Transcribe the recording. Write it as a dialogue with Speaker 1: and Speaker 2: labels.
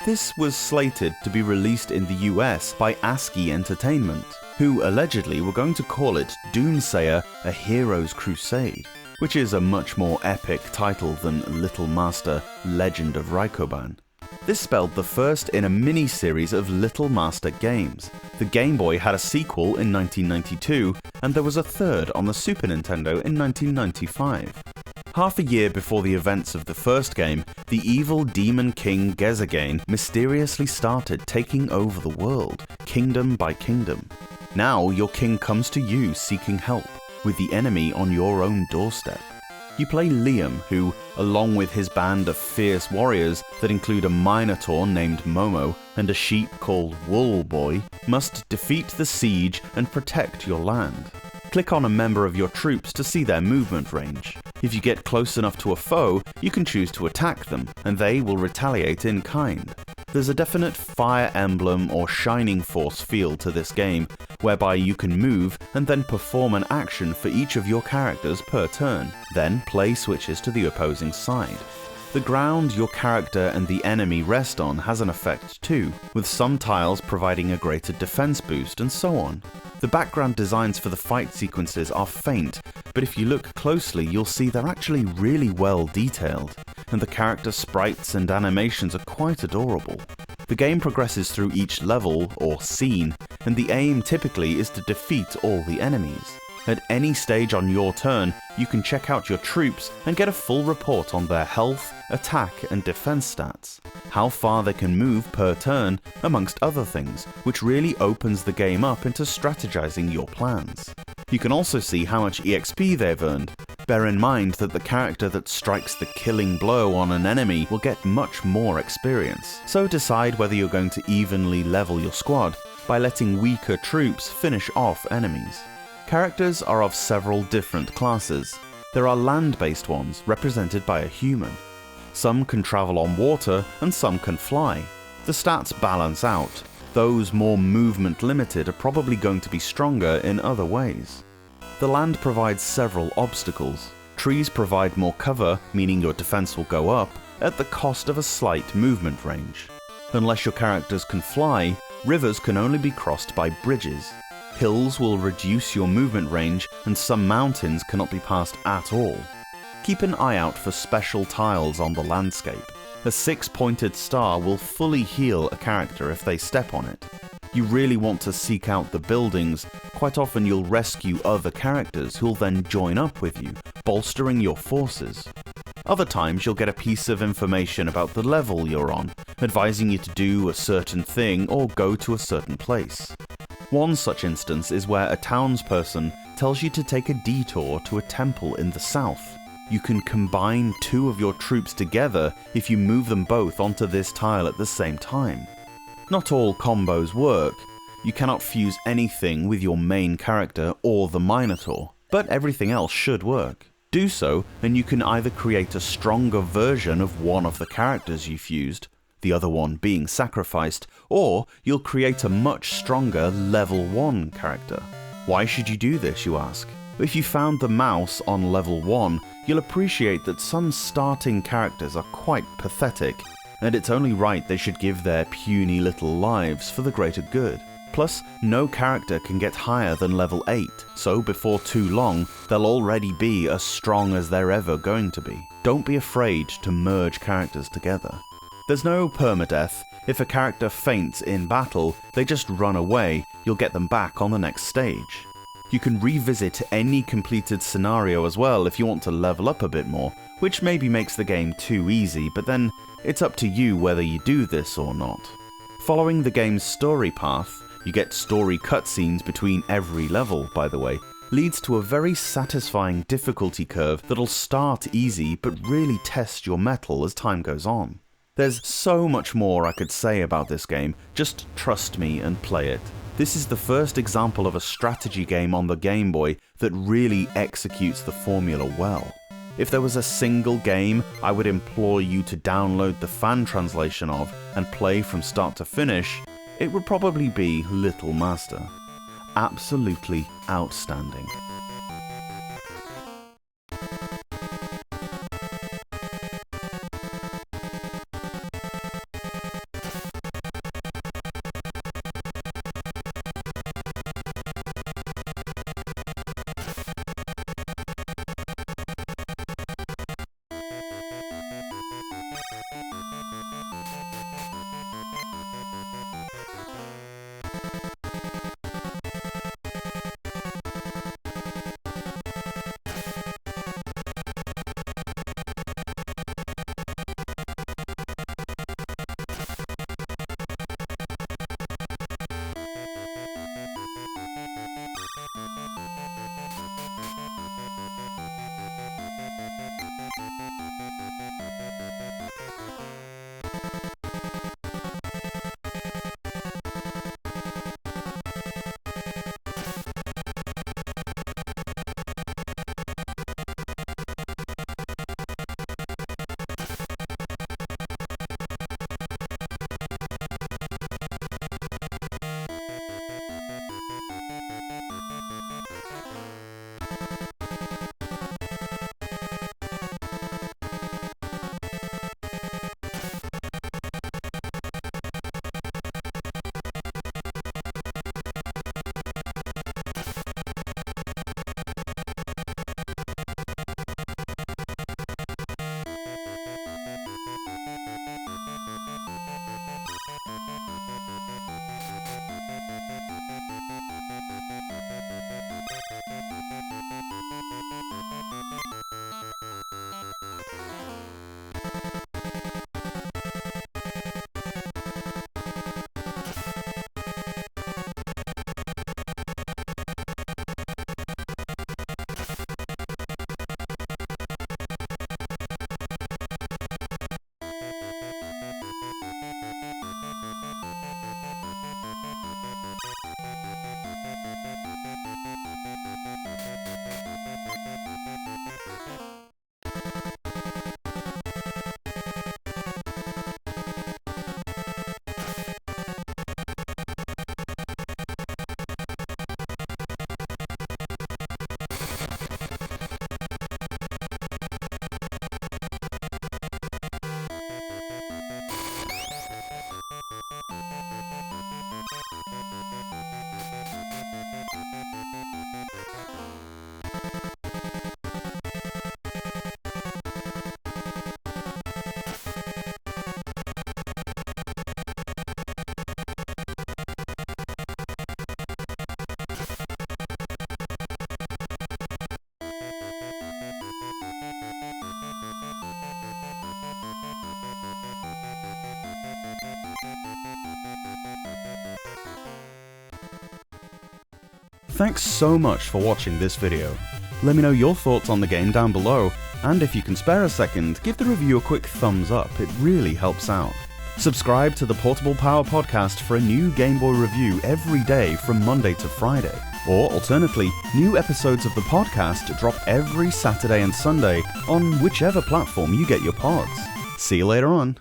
Speaker 1: This was slated to be released in the US by ASCII Entertainment, who allegedly were going to call it Doomsayer: A Hero's Crusade, which is a much more epic title than Little Master: Legend of Raikouban. This spelled the first in a mini-series of Little Master games. The Game Boy had a sequel in 1992, and there was a third on the Super Nintendo in 1995. Half a year before the events of the first game, the evil demon king Gezagane mysteriously started taking over the world, kingdom by kingdom. Now your king comes to you seeking help, with the enemy on your own doorstep. You play Liam, who, along with his band of fierce warriors that include a Minotaur named Momo and a sheep called Wool Boy, must defeat the siege and protect your land. Click on a member of your troops to see their movement range. If you get close enough to a foe, you can choose to attack them, and they will retaliate in kind. There's a definite Fire Emblem or Shining Force feel to this game, whereby you can move and then perform an action for each of your characters per turn, then play switches to the opposing side. The ground your character and the enemy rest on has an effect too, with some tiles providing a greater defense boost and so on. The background designs for the fight sequences are faint, but if you look closely you'll see they're actually really well detailed, and the character sprites and animations are quite adorable. The game progresses through each level, or scene, and the aim typically is to defeat all the enemies. At any stage on your turn, you can check out your troops and get a full report on their health, attack and defense stats, how far they can move per turn, amongst other things, which really opens the game up into strategizing your plans. You can also see how much EXP they've earned. Bear in mind that the character that strikes the killing blow on an enemy will get much more experience, so decide whether you're going to evenly level your squad by letting weaker troops finish off enemies. Characters are of several different classes. There are land-based ones, represented by a human. Some can travel on water, and some can fly. The stats balance out. Those more movement limited are probably going to be stronger in other ways. The land provides several obstacles. Trees provide more cover, meaning your defense will go up, at the cost of a slight movement range. Unless your characters can fly, rivers can only be crossed by bridges. Hills will reduce your movement range, and some mountains cannot be passed at all. Keep an eye out for special tiles on the landscape. A 6-pointed star will fully heal a character if they step on it. You really want to seek out the buildings. Quite often you'll rescue other characters who'll then join up with you, bolstering your forces. Other times you'll get a piece of information about the level you're on, advising you to do a certain thing or go to a certain place. One such instance is where a townsperson tells you to take a detour to a temple in the south. You can combine two of your troops together if you move them both onto this tile at the same time. Not all combos work. You cannot fuse anything with your main character or the Minotaur, but everything else should work. Do so, and you can either create a stronger version of one of the characters you fused, the other one being sacrificed, or you'll create a much stronger level 1 character. Why should you do this, you ask? If you found the mouse on level 1, you'll appreciate that some starting characters are quite pathetic, and it's only right they should give their puny little lives for the greater good. Plus, no character can get higher than level 8, so before too long, they'll already be as strong as they're ever going to be. Don't be afraid to merge characters together. There's no permadeath. If a character faints in battle, they just run away. You'll get them back on the next stage. You can revisit any completed scenario as well if you want to level up a bit more, which maybe makes the game too easy, but then it's up to you whether you do this or not. Following the game's story path, you get story cutscenes between every level, by the way, leads to a very satisfying difficulty curve that'll start easy but really test your mettle as time goes on. There's so much more I could say about this game, just trust me and play it. This is the first example of a strategy game on the Game Boy that really executes the formula well. If there was a single game I would implore you to download the fan translation of and play from start to finish, it would probably be Little Master. Absolutely outstanding. Thanks so much for watching this video. Let me know your thoughts on the game down below, and if you can spare a second, give the review a quick thumbs up, it really helps out. Subscribe to the Portable Power Podcast for a new Game Boy review every day from Monday to Friday. Or alternately, new episodes of the podcast drop every Saturday and Sunday on whichever platform you get your pods. See you later on.